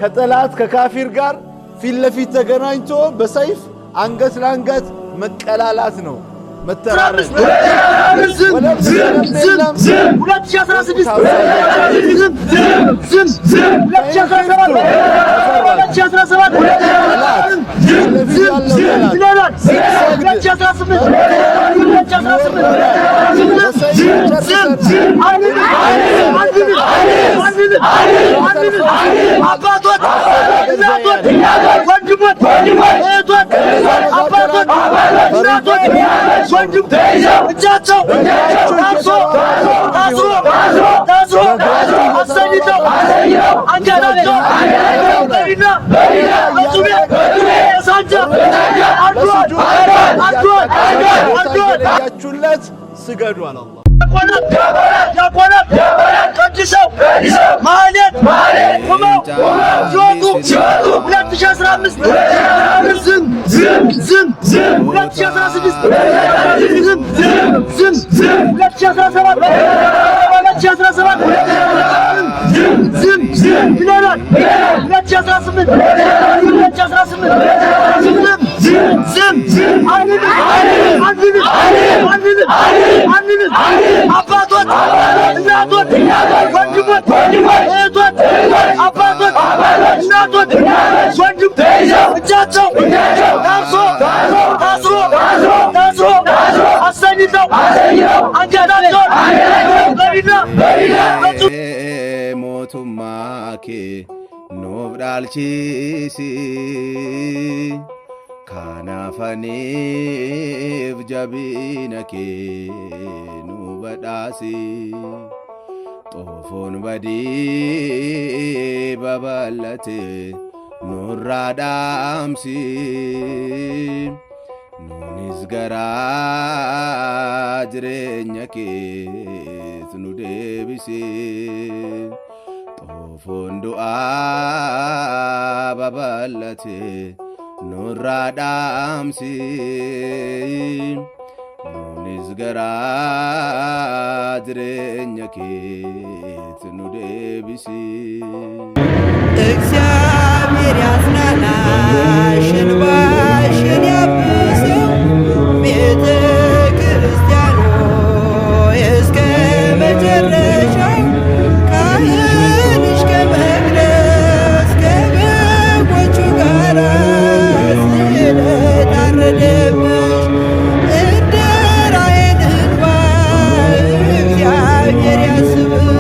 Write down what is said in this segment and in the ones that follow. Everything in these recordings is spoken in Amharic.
ከጠላት ከካፊር ጋር ፊት ለፊት ተገናኝቶ በሰይፍ አንገት ለአንገት መቀላላት ነው መተራረስ ወንድም እጃቸው ታስሮ አሰኝተው አንገታቸው በሪና በጩቤ ሳንጃ አርዷል ያችሁለት ስገዱ አለ አላህ። ያቆናት ቀድሰው ማህሌት ቁመው ሲወጡ 2015 ዝም 2016 ዝም 2017 ዝም ብለናል 2018 ዝም አንልም አባቶች እናቶች ወንድሞች እህቶች አባቶች እናቶች ወንድም እጃቸው ታስሮ አሰኝተው አንገታቸውን በሪና ሞቱማኬ ኑፍ ዳልቺሲ ካናፈኒፍ ጀቢነኬ ኑ በዳሲ ጦፎን በዲ በበለቴ ኑራ ዳምሲ ኑኒስ ገራ ጅሬኛ ኬት ኑ ዴቢሲ ጦፎን ዱአ በበለቴ ኑራ ዳምሲ ኑኒስ ገራ ጅሬኛ ኬት ኑ ዴቢሲ እግዚአብሔር ያጽናናሽ እንባሽን ያብሰው ቤተ ክርስቲያኑ እስከ መጨረሻው ካህንሽ ከመቅደስ ከበጎቹ ጋር ስለታረደብሽ እንደ ራሔል እንባ እግዚአብሔር ያስብሽ።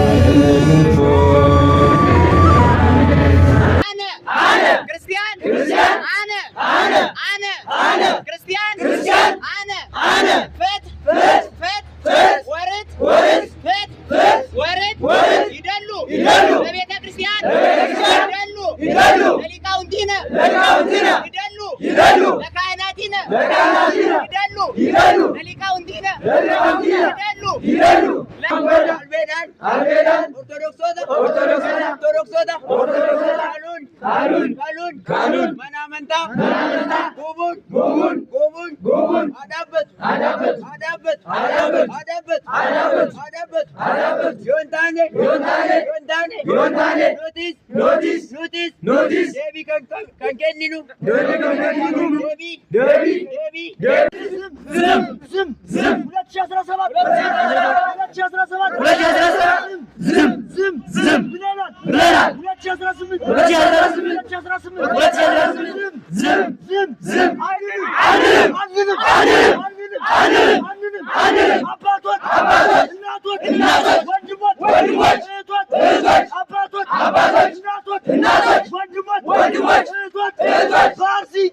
Notice. Devi kan keninu. Devi. Zim. 2017. Zim. Bileler. 2018. Zim. Anladım. Apatot. Inatot. Wajibot. Etot. Apatot. Inatot. Wajibot. Etot. Farsi.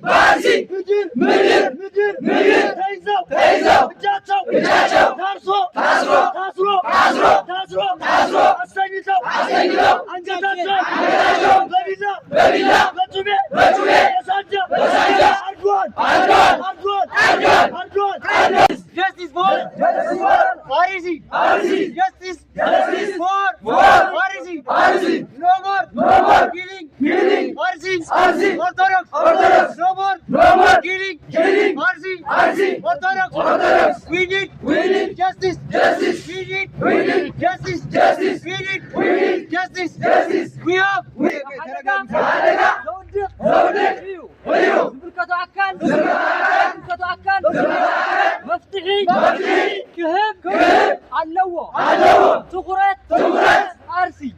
Müdür. Teyze. Bıçaço. Tasro. Aslanito. Angataço. Bevilla. Betube. Esanca. Arduan. Justice for Farisi. Justice for Farisi. No more killing. Farsi. Orthodox. No more killing. Farsi. Orthodox. We need justice. We need justice. We need justice. We have أكل مفتحي كهب علوة تغرت أرسي